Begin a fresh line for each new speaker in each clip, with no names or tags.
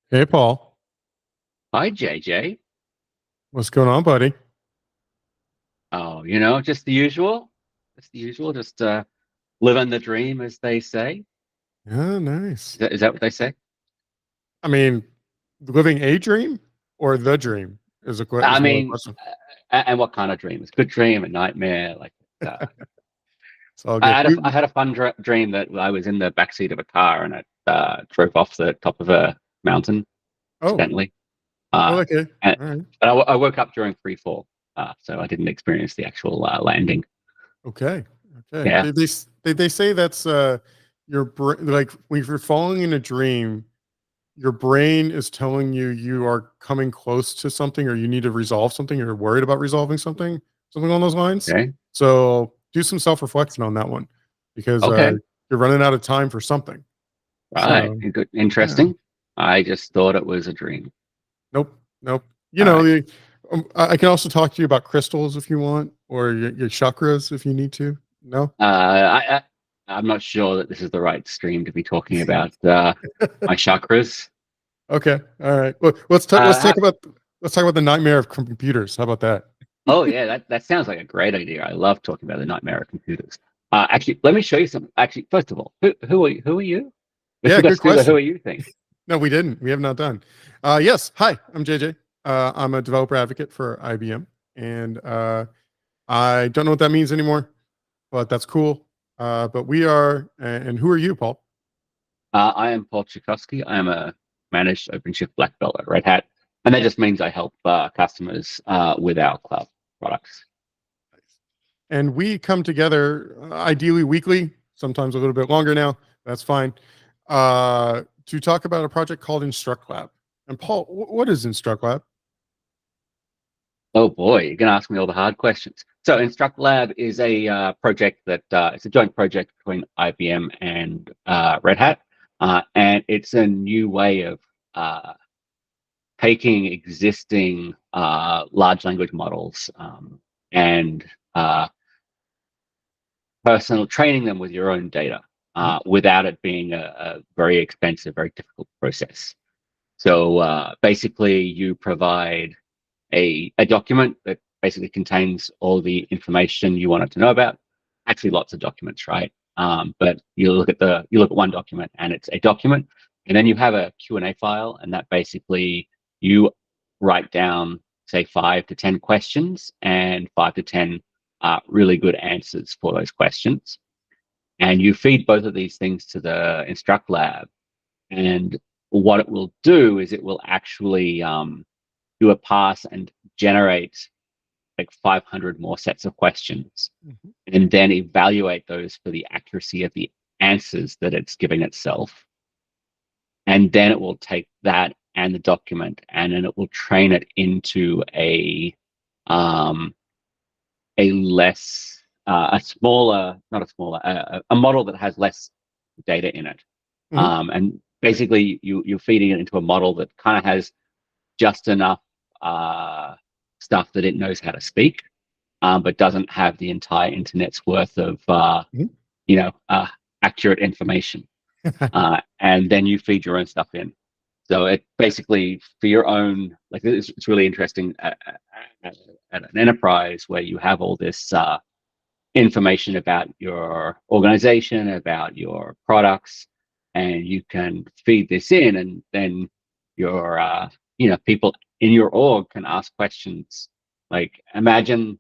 Hey, Paul.
Hi, JJ.
What's going on, buddy?
Oh, just the usual. Just the usual. Just living the dream, as they say.
Yeah, nice.
Is that what they say?
I mean, living a dream or the dream
I
is more the
mean,
question.
and what kind of dream? It's a good dream, a nightmare. Uh,
It's all
I
good.
had I had a fun dream that I was in the backseat of a car and it drove off the top of a mountain
Oh,
accidentally.
well,
Uh,
okay.
and,
All right.
but I woke up during free fall, so I didn't experience the actual landing.
Okay. Okay.
Yeah.
They say that's your brain. Like when you're falling in a dream, your brain is telling you you are coming close to something, or you need to resolve something, or you're worried about resolving something, something along those lines.
Okay.
So do some self reflection on that one, because
Okay.
you're running out of time for something.
Right.
So
Good.
yeah.
Interesting. I just thought it was a dream.
Nope, nope. You
All
know,
right.
I can also talk to you about crystals if you want, or your chakras if you need to. No.
I'm not sure that this is the right stream to be talking about my chakras.
Okay. All right. Well,
Uh, ha-
let's talk about the nightmare of computers. How about that?
oh yeah, that sounds like a great idea. I love talking about the nightmare of computers. Actually, let me show you some. Actually, first of all, who are you? We
Yeah.
forgot
Good
to do the who
question.
are you thing.
No, we didn't. We have not done. Yes. Hi, I'm JJ. I'm a developer advocate for IBM, and I don't know what that means anymore, but that's cool. But we are. And who are you, Paul?
I am Paul Tchaikovsky. I am a managed OpenShift black belt at Red Hat, and that just means I help customers with our cloud products.
And we come together ideally weekly, sometimes a little bit longer now. That's fine. To talk about a project called InstructLab. And Paul, what is InstructLab?
Oh boy, you're going to ask me all the hard questions. So InstructLab is a project that it's a joint project between IBM and Red Hat, and it's a new way of uh, taking existing large language models and uh, personal training them with your own data
Mhm.
without it being a very expensive, very difficult process. So basically, you provide a document that basically contains all the information you wanted to know about. Actually, lots of documents, right? But you look at one document and it's a document, and then you have a Q&A file, and that basically you write down say 5 to 10 questions and 5 to 10 really good answers for those questions, and you feed both of these things to the Instruct Lab, and what it will do is it will actually do a pass and generate like 500 more sets of questions
Mhm.
and then evaluate those for the accuracy of the answers that it's giving itself. And then it will take that and the document and then it will train it into um, a less, a smaller, not a smaller, a model that has less data in it.
Mhm.
And basically, you're feeding it into a model that kind of has just enough uh, stuff that it knows how to speak, but doesn't have the entire internet's worth of
Mhm.
you know uh, accurate information. And then you feed your own stuff in. So it basically for your own like it's really interesting at an enterprise where you have all this information about your organization, about your products, and you can feed this in, and then your people in your org can ask questions. Like imagine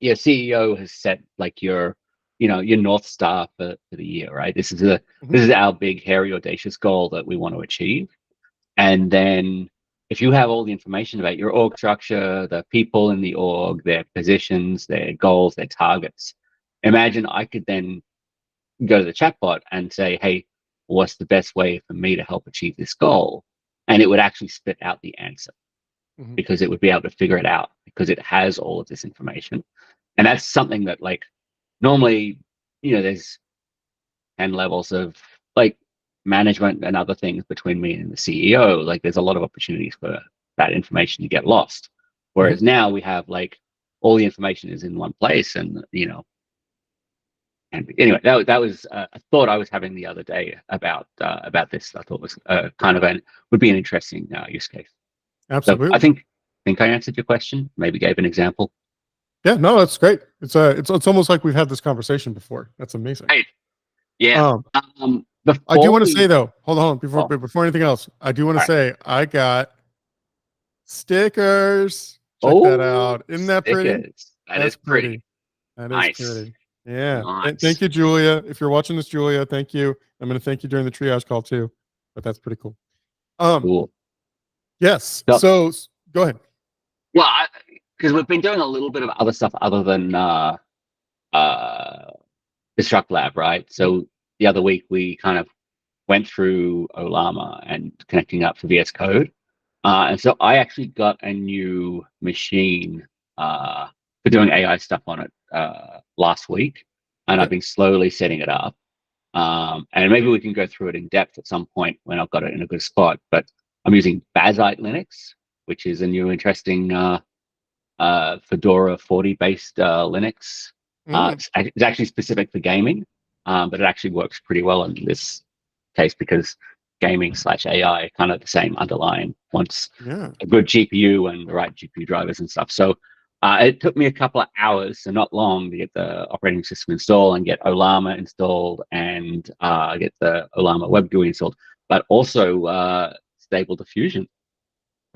your CEO has set like your North Star for the year, right?
Mhm.
This is our big hairy audacious goal that we want to achieve. And then if you have all the information about your org structure, the people in the org, their positions, their goals, their targets, imagine I could then go to the chatbot and say, hey, what's the best way for me to help achieve this goal? And it would actually spit out the answer
Mhm.
because it would be able to figure it out because it has all of this information. And that's something that like normally, there's 10 levels of like management and other things between me and the CEO. Like there's a lot of opportunities for that information to get lost.
Mhm.
Whereas now we have like all the information is in one place, and And anyway, that was a thought I was having the other day about this. I thought was kind of would be an interesting use case. So I
Absolutely.
think I answered your question. Maybe gave an example.
Yeah, no, that's great. It's almost like we've had this conversation before. That's amazing.
Right. Yeah.
Um, I do
Before
want to say
we,
though, hold on,
oh,
before anything else, I do want to
all right.
say I got stickers. Check that
Oh,
out. Isn't that pretty?
stickers. That
That's
is pretty.
pretty. That is
Nice.
pretty. Yeah. Thank
Nice.
you, Julia. If you're watching this, Julia, thank you. I'm going to thank you during the triage call too. But that's pretty cool.
Cool.
Yes.
So,
So go ahead.
well, because we've been doing a little bit of other stuff other than InstructLab, right? So the other week we kind of went through Olama and connecting up to VS Code. And so I actually got a new machine for doing AI stuff on it last week. And
Okay.
I've been slowly setting it up. And maybe we can go through it in depth at some point when I've got it in a good spot. But I'm using Bazite Linux, which is a new interesting Fedora 40 based Linux. It's actually specific for gaming, but it actually works pretty well in this case because gaming / AI are kind of the same underlying. Wants
Yeah.
a good GPU and the right GPU drivers and stuff. So it took me a couple of hours, so not long, to get the operating system installed and get Olama installed and get the Olama web GUI installed, but also stable diffusion.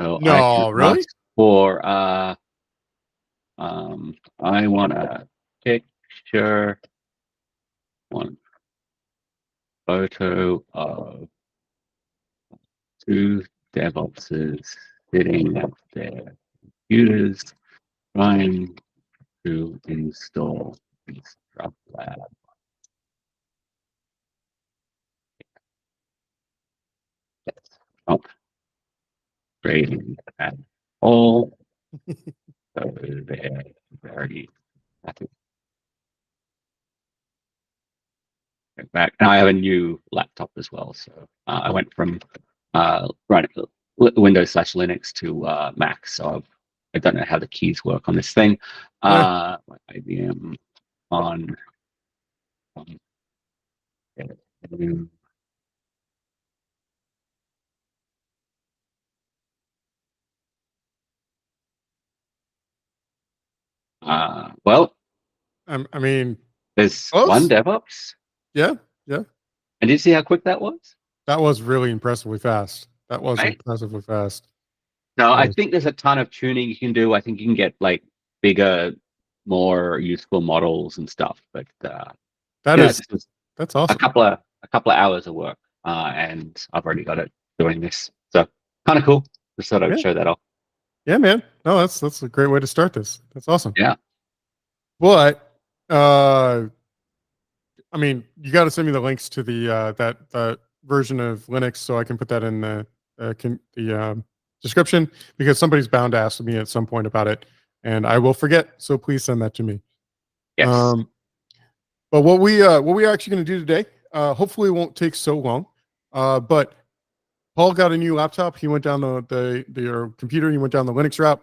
So I can
No, really?
ask for I want a picture, one photo of two DevOpses sitting at their computers trying to install InstructLab. That's not grading at all. So they're very happy. Back. And I have a new laptop as well. So I went from running Windows / Linux to Mac. So I don't know how the keys work on this thing.
Yeah.
IBM on well,
I mean,
there's one
close.
DevOps.
Yeah. Yeah.
And did you see how quick that was?
That was really impressively fast. That was
Right.
impressively fast.
So
That
I
was,
think there's a ton of tuning you can do. I think you can get like bigger, more useful models and stuff. But
that
yeah,
is,
this was
that's
a
awesome.
couple of hours of work, and I've already got it doing this. So kind of cool. Just thought I would
Yeah.
show that off.
Yeah, man. No, that's a great way to start this. That's awesome.
Yeah.
But I mean, you got to send me the links to the that version of Linux so I can put that in the description because somebody's bound to ask me at some point about it, and I will forget. So please send that to me.
Yes.
But what we are actually going to do today, hopefully, it won't take so long. But Paul got a new laptop. He went down the computer. He went down the Linux route.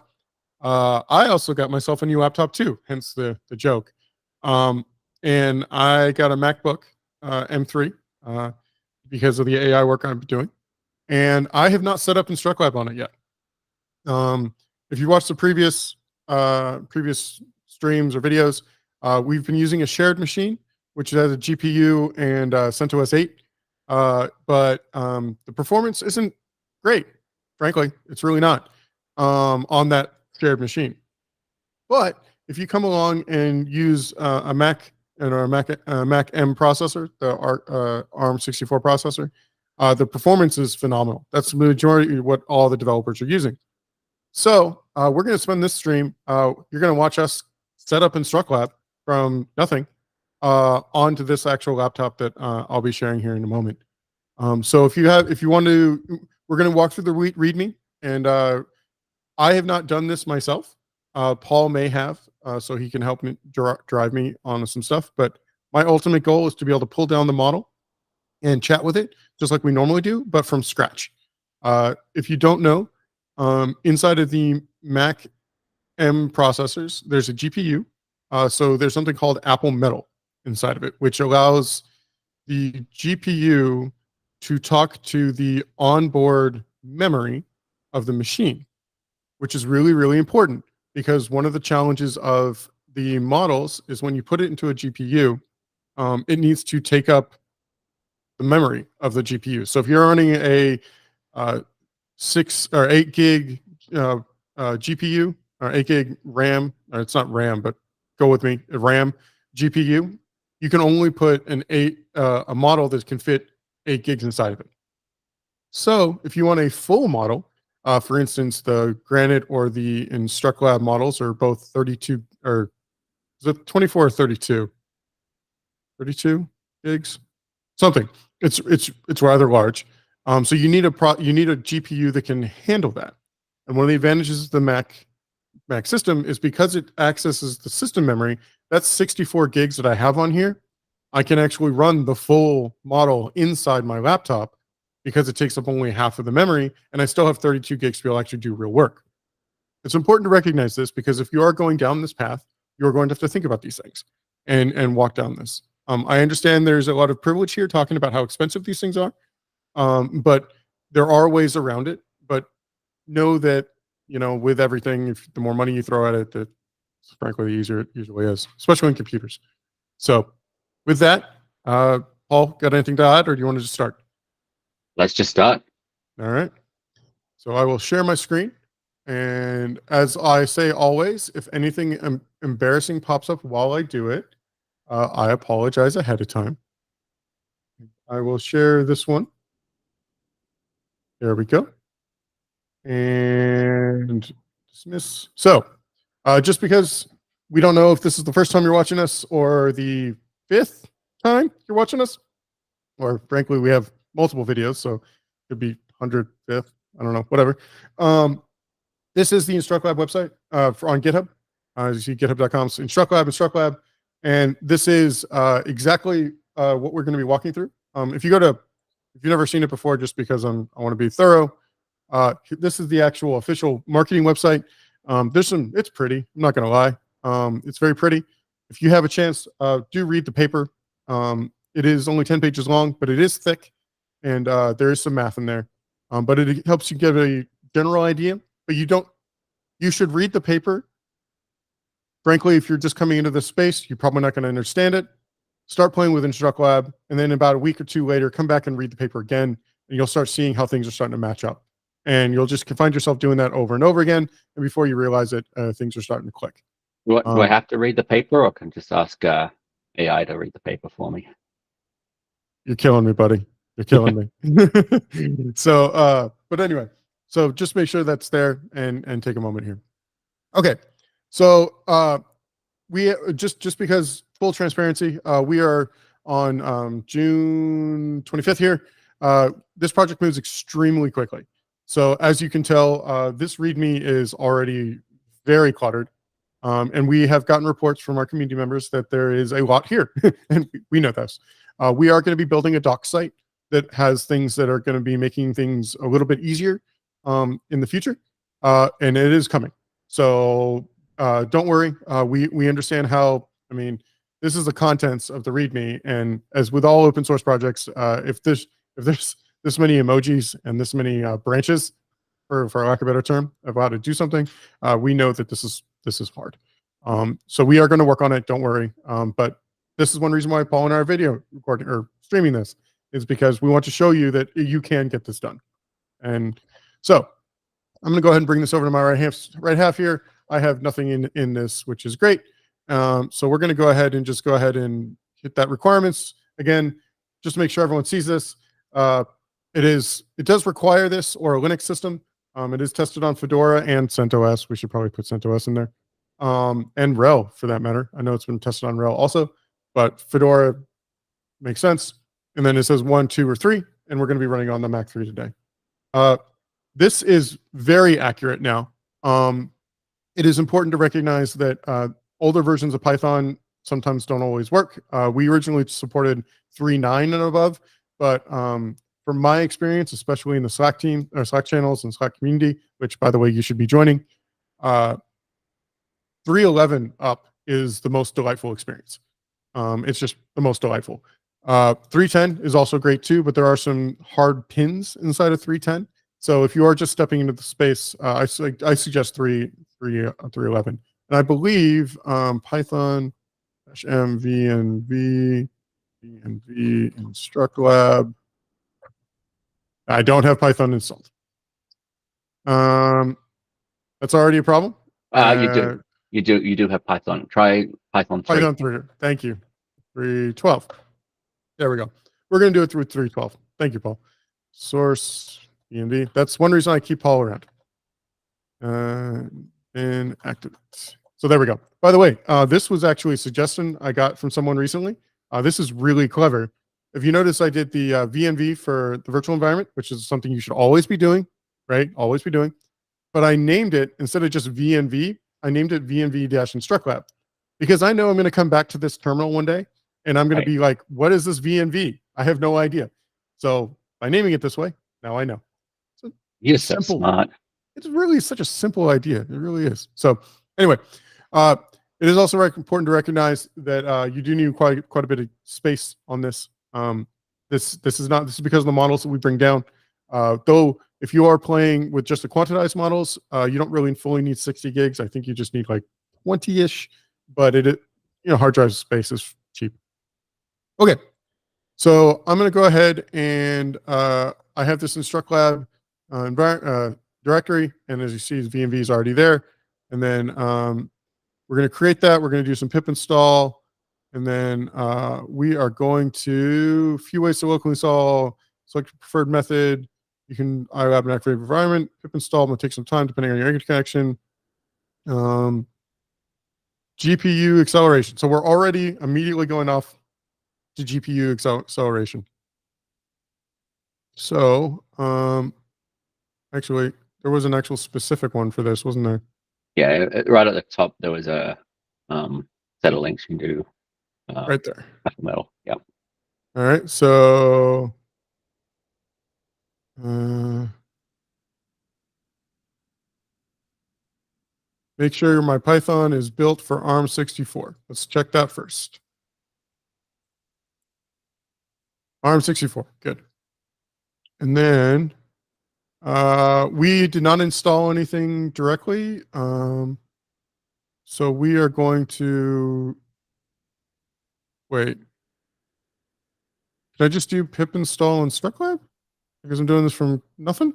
I also got myself a new laptop too. Hence the joke. And I got a MacBook M3 because of the AI work I'm doing, and I have not set up InstructLab on it yet. If you watch the previous streams or videos, we've been using a shared machine, which has a GPU and CentOS 8, but the performance isn't great. Frankly, it's really not on that shared machine. But if you come along and use a Mac or a Mac M processor, the ARM64 processor, the performance is phenomenal. That's the majority of what all the developers are using. So we're going to spend this stream. You're going to watch us set up InstructLab from nothing onto this actual laptop that I'll be sharing here in a moment. So if you want to, we're going to walk through the README, and I have not done this myself. Paul may have, so he can help me drive me on some stuff. But my ultimate goal is to be able to pull down the model and chat with it, just like we normally do, but from scratch. If you don't know, inside of the Mac M processors, there's a GPU. So there's something called Apple Metal. inside of it, which allows the GPU to talk to the onboard memory of the machine, which is really, really important because one of the challenges of the models is when you put it into a GPU, it needs to take up the memory of the GPU. So if you're running a 6 or 8 gig GPU or 8 gig RAM, or it's not RAM, but go with me, a RAM GPU, you can only put a model that can fit 8 gigs inside of it. So if you want a full model, for instance, the Granite or the InstructLab models are both 32, or is it 24 or 32? 32 gigs, something. It's rather large. So you need a GPU that can handle that. And one of the advantages of the Mac system is because it accesses the system memory. That's 64 gigs that I have on here. I can actually run the full model inside my laptop because it takes up only half of the memory, and I still have 32 gigs to be able to actually do real work. It's important to recognize this because if you are going down this path, you're going to have to think about these things and walk down this. I understand there's a lot of privilege here talking about how expensive these things are, but there are ways around it. But know that, with everything, if the more money you throw at it, that frankly, the easier it usually is, especially in computers. So with that, Paul, got anything to add, or do you want to just start?
Let's just start.
All right. So I will share my screen. And as I say always, if anything embarrassing pops up while I do it, I apologize ahead of time. I will share this one. There we go. And dismiss. So just because we don't know if this is the first time you're watching us or the 5th time you're watching us, or frankly, we have multiple videos, so it could be 105th. I don't know, whatever. This is the InstructLab website on GitHub. As you see, github.com, InstructLab, and this is exactly what we're going to be walking through. If you've never seen it before, just because I want to be thorough, this is the actual official marketing website. It's pretty. I'm not going to lie. It's very pretty. If you have a chance, do read the paper. It is only 10 pages long, but it is thick, and there is some math in there. But it helps you get a general idea. But you should read the paper. Frankly, if you're just coming into this space, you're probably not going to understand it. Start playing with InstructLab, and then about a week or two later, come back and read the paper again, and you'll start seeing how things are starting to match up. And you'll just find yourself doing that over and over again. And before you realize it, things are starting to click.
Do I have to read the paper, or can I just ask AI to read the paper for me?
You're killing me, buddy. You're killing me. So, but anyway, so just make sure that's there and take a moment here. Okay. So we just because full transparency, we are on June 25th here. This project moves extremely quickly. So as you can tell, this README is already very cluttered. And we have gotten reports from our community members that there is a lot here, and we know this. We are going to be building a doc site that has things that are going to be making things a little bit easier in the future, and it is coming. So don't worry. We understand how. I mean, this is the contents of the README, and as with all open source projects, if there's this many emojis and this many branches, for lack of a better term, of how to do something, we know that this is hard. So we are going to work on it. Don't worry. But this is one reason why Paul and I are video recording or streaming this, is because we want to show you that you can get this done. And so I'm going to go ahead and bring this over to my right half here. I have nothing in this, which is great. So we're going to go ahead and hit that requirements again, just to make sure everyone sees this. It does require this or a Linux system. It is tested on Fedora and CentOS. We should probably put CentOS in there. And RHEL for that matter. I know it's been tested on RHEL also, but Fedora makes sense. And then it says 1, 2, or 3, and we're going to be running on the Mac 3 today. This is very accurate now. It is important to recognize that older versions of Python sometimes don't always work. We originally supported 3.9 and above, but from my experience, especially in the Slack team or Slack channels and Slack community, which by the way, you should be joining, 3.11 up is the most delightful experience. It's just the most delightful. 310 is also great too, but there are some hard pins inside of 310. So if you are just stepping into the space, I suggest 311. And I believe Python -m v InstructLab. I don't have Python installed. That's already a problem.
You do have Python. Try Python 3.
Python 3. Thank you. 312. There we go. We're going to do it through 312. Thank you, Paul. Source env. That's one reason I keep Paul around. And activate. So there we go. By the way, this was actually a suggestion I got from someone recently. This is really clever. If you notice, I did the VNV for the virtual environment, which is something you should always be doing, right? Always be doing. But I named it, instead of just VNV, I named it VNV-InstructLab, because I know I'm going to come back to this terminal one day and I'm going to be like, what is this VNV? I have no idea. So by naming it this way, now I know. So
you're so smart.
It's really such a simple idea. It really is. So anyway, it is also important to recognize that you do need quite a bit of space on this. This is because of the models that we bring down. Though if you are playing with just the quantized models, you don't really fully need 60 gigs. I think you just need like 20-ish, but hard drive space is cheap. Okay, so I'm going to go ahead and I have this InstructLab directory, and as you see, VNV is already there. And then we're going to create that. We're going to do some pip install, and then we are going to a few ways to locally install. Select your preferred method. You can ILab and activate environment. Pip install will take some time depending on your internet connection. GPU acceleration. So we're already immediately going off to GPU acceleration. So actually, there was an actual specific one for this, wasn't there?
Yeah, right at the top there was a set of links you can do.
Right there.
Metal. Yeah.
All right. So make sure my Python is built for ARM64. Let's check that first. ARM64, good. And then we did not install anything directly. So we are going to wait. Can I just do pip install InstructLab? Because I'm doing this from nothing?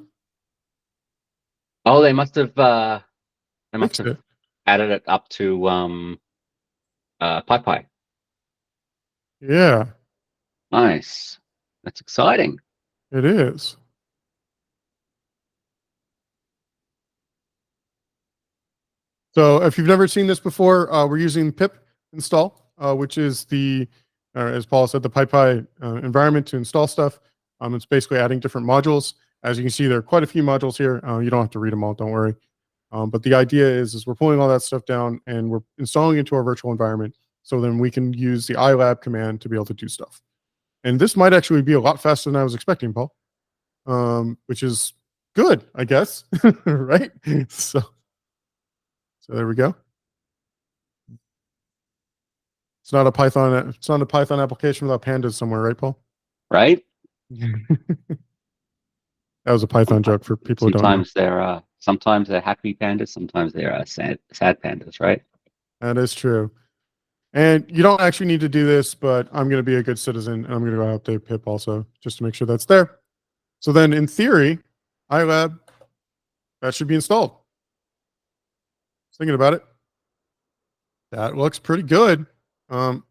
Oh, they must have added it up to PyPy.
Yeah.
Nice. That's exciting.
It is. So if you've never seen this before, we're using pip install, which is the, as Paul said, the PyPy environment to install stuff. It's basically adding different modules. As you can see, there are quite a few modules here. You don't have to read them all, don't worry. But the idea is we're pulling all that stuff down and we're installing it into our virtual environment. So then we can use the ilab command to be able to do stuff. And this might actually be a lot faster than I was expecting, Paul, which is good, I guess, right? So there we go. It's not a Python application without pandas somewhere, right, Paul?
Right.
That was a Python joke for people who don't know.
Sometimes they're happy pandas, sometimes they're sad pandas, right?
That is true. And you don't actually need to do this, but I'm going to be a good citizen, and I'm going to go update pip also, just to make sure that's there. So then, in theory, ilab, that should be installed. Thinking about it, that looks pretty good. I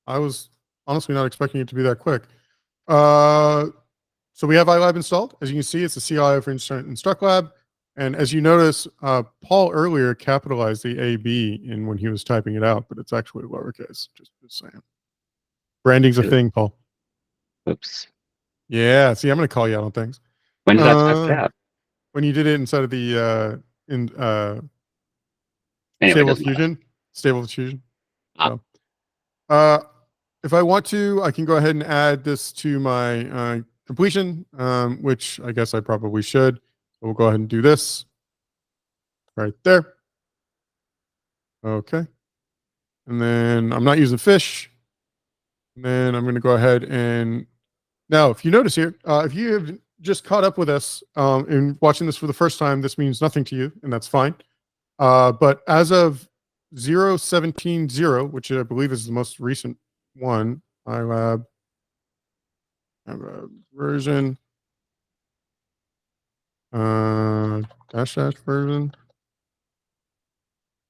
was honestly not expecting it to be that quick. So we have ilab installed. As you can see, it's the CLI for InstructLab. And as you notice, Paul earlier capitalized the AB in when he was typing it out, but it's actually lowercase. Just saying. Branding's a thing, Paul.
Oops.
Yeah. See, I'm going to call you out on things.
When did I type it out?
When you did it inside of the
Anyway,
Stable Diffusion. So, if I want to, I can go ahead and add this to my completion, which I guess I probably should. We'll go ahead and do this right there. Okay. And then I'm not using fish. And then I'm going to go ahead and now, if you notice here, if you have just caught up with us and watching this for the first time, this means nothing to you, and that's fine. But as of 0.17.0, which I believe is the most recent one, iLab version, dash version.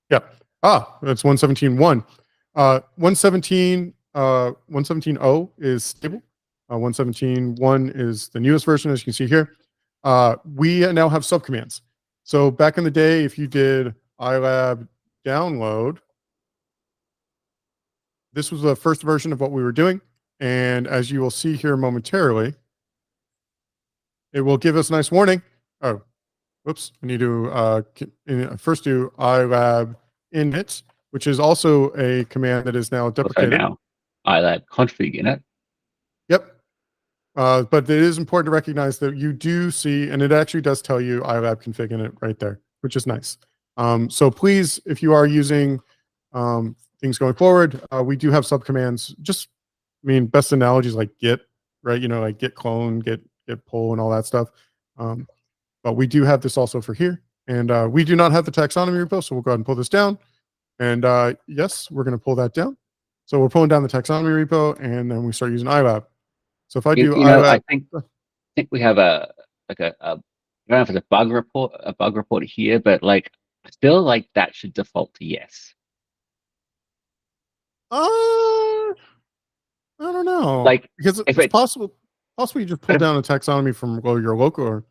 Yeah. That's 1.17.1. 1.17.0 is stable. 1.17.1 is the newest version, as you can see here. We now have subcommands. So back in the day, if you did iLab download, this was the first version of what we were doing. And as you will see here momentarily, it will give us a nice warning. Oh, whoops. I need to first do iLab init, which is also a command that is now
Also
deprecated.
now, iLab config in it.
Yep. But it is important to recognize that you do see, and it actually does tell you iLab config in it right there, which is nice. So please, if you are using things going forward, we do have subcommands. Just, I mean, best analogies like git, right? You know, like git clone, git pull, and all that stuff. But we do have this also for here. And we do not have the taxonomy repo, so we'll go ahead and pull this down. And yes, we're going to pull that down. So we're pulling down the taxonomy repo, and then we start using iLab. So if I do
I
iLab,
think we have a I don't know if it's a bug report here, but like I feel like that should default to yes.
I don't know,
Like
because
if
it's
it
possible you just pull down a taxonomy from your local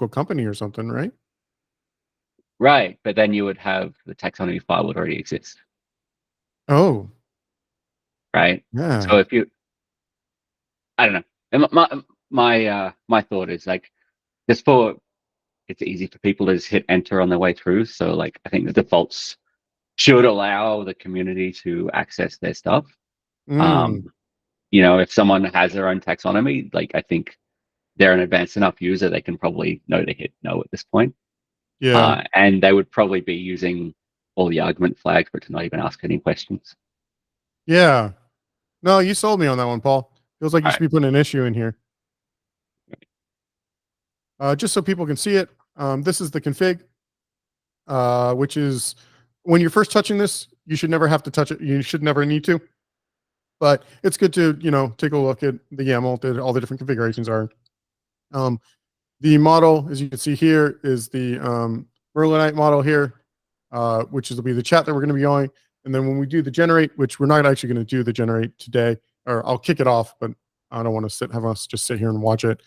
company or something, right?
right, but then you would have the taxonomy file would already exist,
Oh,
right?
yeah.
So if you, I don't know. And my thought is like just for it's easy for people to just hit enter on their way through. So like I think the defaults should allow the community to access their stuff.
Mm,
If someone has their own taxonomy, like I think they're an advanced enough user, they can probably know to hit no at this point.
yeah.
And they would probably be using all the argument flags, but to not even ask any questions.
Yeah. No, you sold me on that one, Paul. Feels like you
All
should
right.
be putting an issue in here. Just so people can see it. This is the config, which is when you're first touching this, you should never have to touch it. You should never need to. But it's good to, take a look at the YAML, that all the different configurations are. The model, as you can see here, is the Merlinite model here, which will be the chat that we're going to be going. And then when we do the generate, which we're not actually going to do the generate today, or I'll kick it off, but I don't want to have us just sit here and watch it.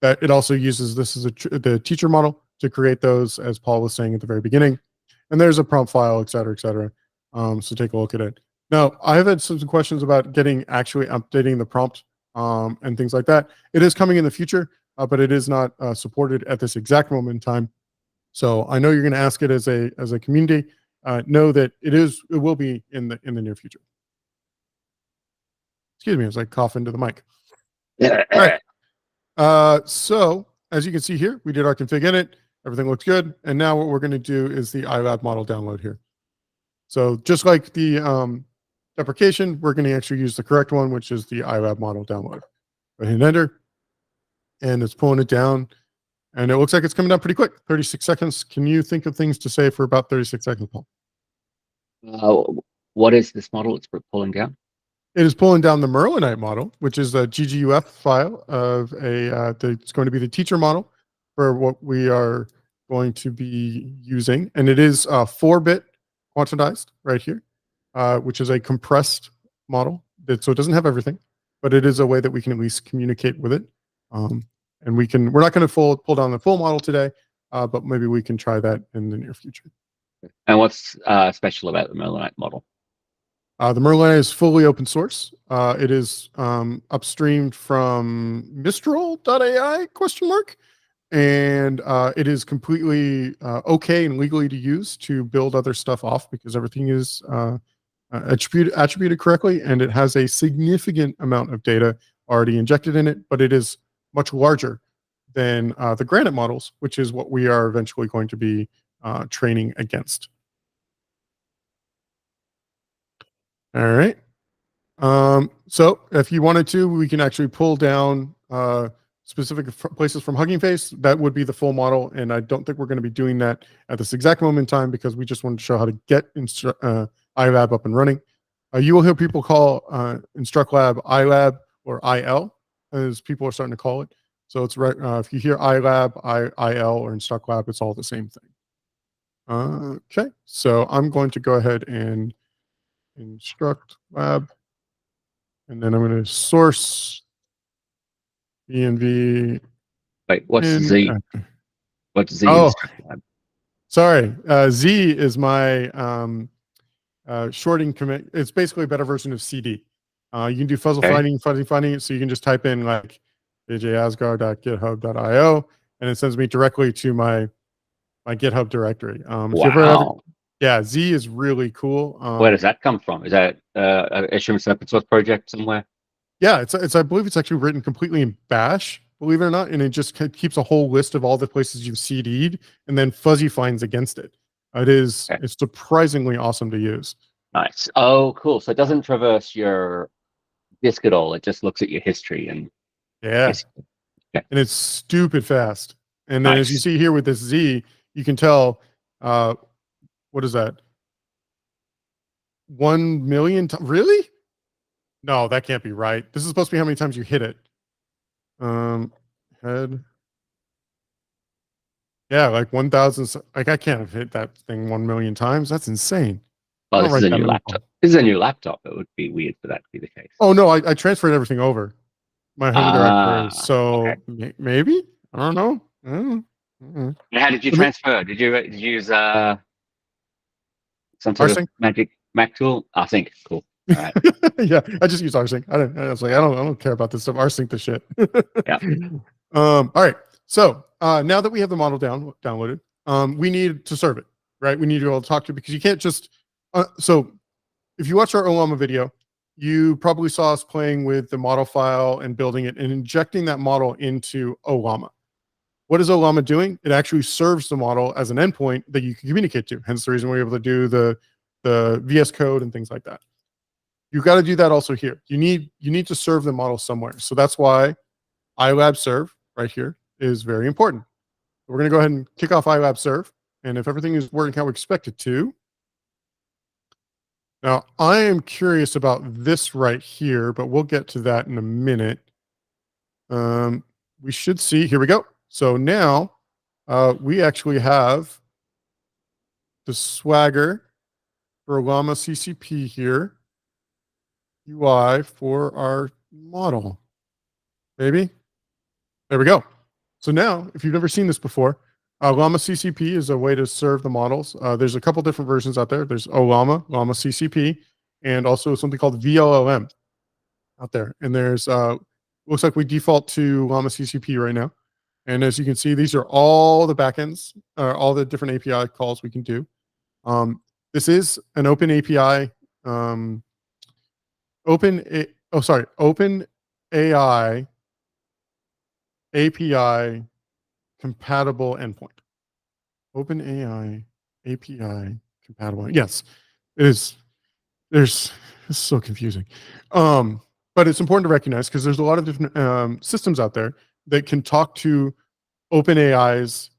That it also uses this as the teacher model to create those, as Paul was saying at the very beginning. And there's a prompt file, et cetera, et cetera. So take a look at it. Now, I have had some questions about actually updating the prompt and things like that. It is coming in the future, but it is not supported at this exact moment in time. So I know you're going to ask it as a community. Know that it will be in the near future. Excuse me as I cough into the mic. All right. So as you can see here, we did our config in it. Everything looks good. And now what we're going to do is the iLab model download here. So just like the deprecation, we're going to actually use the correct one, which is the iLab model download. Go ahead and enter. And it's pulling it down. And it looks like it's coming down pretty quick, 36 seconds. Can you think of things to say for about 36 seconds, Paul?
What is this model it's pulling down?
It is pulling down the Merlinite model, which is a GGUF file of it's going to be the teacher model for what we are going to be using. And it is 4-bit quantized right here, which is a compressed model. So it doesn't have everything, but it is a way that we can at least communicate with it. And we're not going to pull down the full model today, but maybe we can try that in the near future.
And what's special about the Merlinite model?
The Merlin is fully open source. It is upstreamed from Mistral.ai ? And it is completely okay and legally to use to build other stuff off because everything is attributed correctly, and it has a significant amount of data already injected in it, but it is much larger than the Granite models, which is what we are eventually going to be training against. All right. So if you wanted to, we can actually pull down specific places from Hugging Face. That would be the full model, and I don't think we're going to be doing that at this exact moment in time because we just wanted to show how to get iLab up and running. You will hear people call InstructLab iLab or IL, as people are starting to call it. So it's right. If you hear iLab, IL, or InstructLab, it's all the same thing. Okay, so I'm going to go ahead and InstructLab, and then I'm going to source env.
Wait, what's Z? What's Z
Oh,
InstructLab?
sorry. Z is my shorting commit. It's basically a better version of CD. You can do fuzzy finding, so you can just type in like jjasgar.github.io, and it sends me directly to my GitHub directory.
Wow.
Yeah, Z is really cool.
Where does that come from? Is that I assume it's an open source project somewhere?
Yeah, it's I believe it's actually written completely in Bash, believe it or not, and it just keeps a whole list of all the places you've CD'd and then fuzzy finds against it. It's surprisingly awesome to use.
Nice. Oh, cool. So it doesn't traverse your disk at all. It just looks at your history and
Yeah,
okay.
and it's stupid fast. And then as you
Nice.
see here with this Z, you can tell what is that? 1 million times? Really? No, that can't be right. This is supposed to be how many times you hit it. Head. Yeah, like 1,000. Like I can't have hit that thing 1 million times. That's insane.
Well,
I'll
this is
write
a
that
new
in the
laptop. This is a new laptop. It would be weird for that to be the case.
Oh no, I transferred everything over my home directory.
Okay.
So maybe I don't know.
And how did you transfer? Did you use some sort of
rsync?
magic Mac tool? I think cool. All right.
Yeah, I just use rsync. I was like, I don't care about this stuff. Rsync the shit.
Yeah.
All right. So now that we have the model downloaded, we need to serve it, right? We need to be able to talk to it because you can't just. So if you watch our Olama video, you probably saw us playing with the model file and building it and injecting that model into Olama. What is Olama doing? It actually serves the model as an endpoint that you can communicate to. Hence the reason we're able to do the VS Code and things like that. You got to do that also here. You need to serve the model somewhere. So that's why iLab serve right here is very important. We're going to go ahead and kick off iLab serve. And if everything is working how we expect it to, now I am curious about this right here, but we'll get to that in a minute. We should see, here we go. So now we actually have the Swagger for Llama CCP here, UI for our model. Maybe. There we go. So now, if you've never seen this before, Llama CCP is a way to serve the models. There's a couple different versions out there. There's Llama, Llama CCP, and also something called VLLM out there. And there's looks like we default to Llama CCP right now. And as you can see, these are all the backends, all the different API calls we can do. This is an open API, open AI API compatible endpoint. Open AI API compatible. Yes, it is. It's so confusing. But it's important to recognize because there's a lot of different systems out there that can talk to OpenAI's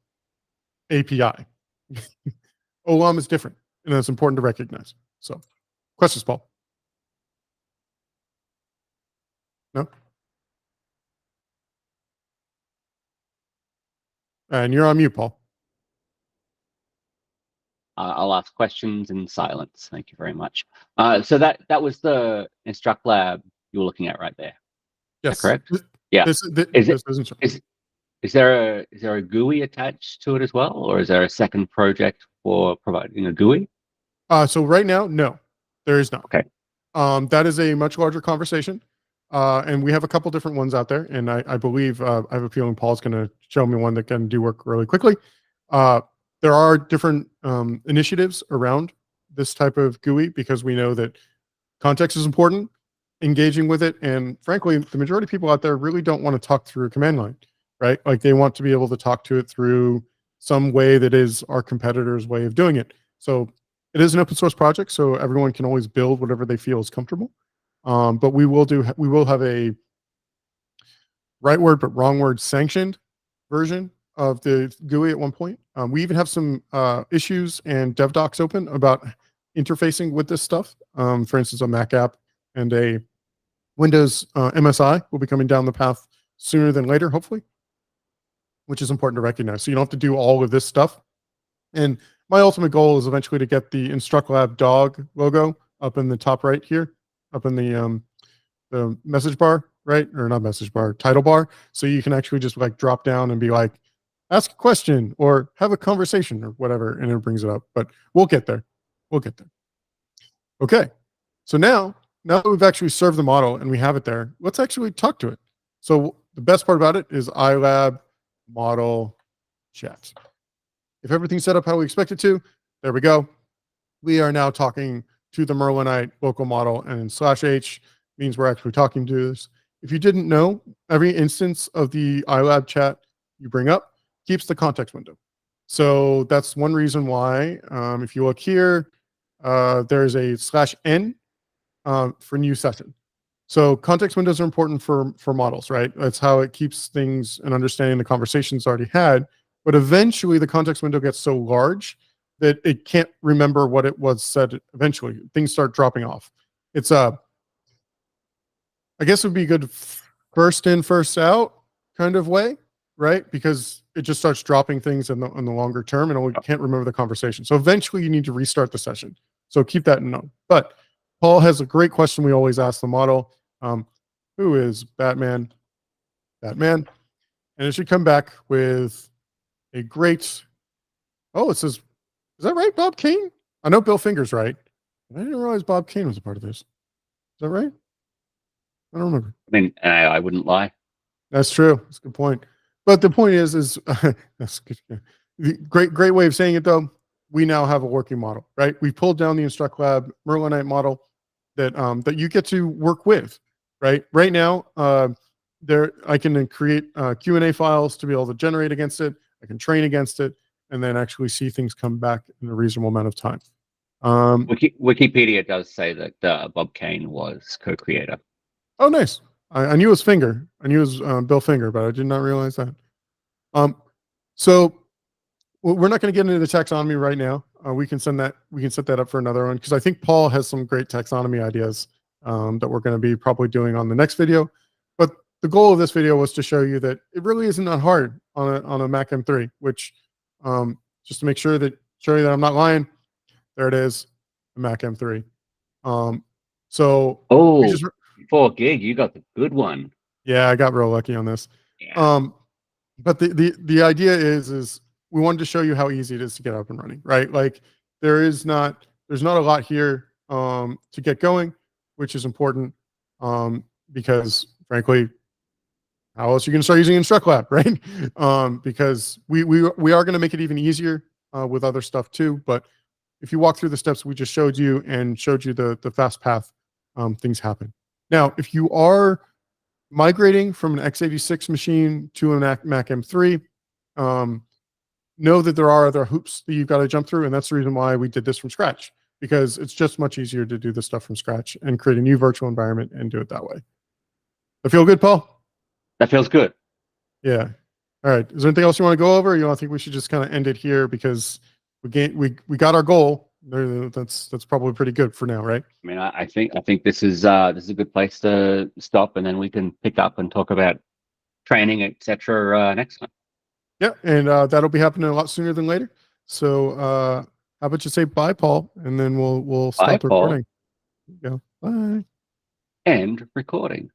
API. OLAM is different, and that's important to recognize. So, questions, Paul? No? And you're on mute, Paul.
I'll ask questions in silence. Thank you very much. So that was the InstructLab you were looking at right there.
Yes.
Correct? Yeah. Is there a GUI attached to it as well, or is there a second project for providing a GUI?
So right now, no, there is not.
Okay.
That is a much larger conversation. And we have a couple different ones out there. And I believe I have a feeling Paul's going to show me one that can do work really quickly. There are different initiatives around this type of GUI because we know that context is important, engaging with it. And frankly, the majority of people out there really don't want to talk through a command line, right? Like they want to be able to talk to it through some way that is our competitor's way of doing it. So it is an open source project, so everyone can always build whatever they feel is comfortable. But we will have a right word but wrong word sanctioned version of the GUI at one point. We even have some issues and dev docs open about interfacing with this stuff. For instance, a Mac app and a Windows MSI will be coming down the path sooner than later, hopefully, which is important to recognize. So you don't have to do all of this stuff. And my ultimate goal is eventually to get the InstructLab dog logo up in the top right here, up in the message bar, right? Or not message bar, title bar. So you can actually just like drop down and be like, ask a question or have a conversation or whatever, and it brings it up. But we'll get there. We'll get there. Okay. So now that we've actually served the model and we have it there, let's actually talk to it. So the best part about it is iLab model chat. If everything's set up how we expect it to, there we go. We are now talking to the Merlinite local model, and /h means we're actually talking to this. If you didn't know, every instance of the iLab chat you bring up keeps the context window. So that's one reason why, if you look here, there's a /n for new session. So context windows are important for models, right? That's how it keeps things and understanding the conversations already had. But eventually the context window gets so large that it can't remember what it was said. Eventually things start dropping off. It's I guess it would be a good first in, first out kind of way, right? Because it just starts dropping things in the longer term and we can't remember the conversation. So eventually you need to restart the session. So keep that in mind. But Paul has a great question we always ask the model. Who is Batman? Batman. And it should come back with a great, oh, it says, is that right, Bob Kane? I know Bill Finger's right. I didn't realize Bob Kane was a part of this. Is that right? I don't remember.
I mean, I wouldn't lie.
That's true. That's a good point. But the point is that's good. Great way of saying it though. We now have a working model, right? We pulled down the InstructLab Merlinite model that you get to work with, right? Right now, I can create Q&A files to be able to generate against it. I can train against it, and then actually see things come back in a reasonable amount of time.
Wikipedia does say that Bob Kane was co-creator.
Oh, nice. I knew it was Finger. I knew it was Bill Finger, but I did not realize that. So we're not going to get into the taxonomy right now. We can set that up for another one because I think Paul has some great taxonomy ideas that we're going to be probably doing on the next video. But the goal of this video was to show you that it really isn't that hard on a Mac M3, which just to show you that I'm not lying, there it is, the Mac M3. So
oh, 4 gig, you got the good one.
Yeah, I got real lucky on this.
Yeah.
But the idea is we wanted to show you how easy it is to get up and running, right? Like there's not a lot here to get going, which is important because frankly, how else are you going to start using InstructLab, right? Because we are going to make it even easier with other stuff too. But if you walk through the steps we just showed you and showed you the fast path, things happen. Now, if you are migrating from an x86 machine to a Mac M3, know that there are other hoops that you've got to jump through, and that's the reason why we did this from scratch, because it's just much easier to do this stuff from scratch and create a new virtual environment and do it that way. That feel good, Paul?
That feels good.
Yeah. All right. Is there anything else you want to go over? Or you think we should just kind of end it here because we got our goal? That's probably pretty good for now, right?
I mean, I think this is a good place to stop, and then we can pick up and talk about training, etc. Next time.
Yeah, and that'll be happening a lot sooner than later. So how about you say bye, Paul, and then we'll stop recording.
Paul.
There you go. Bye.
End recording.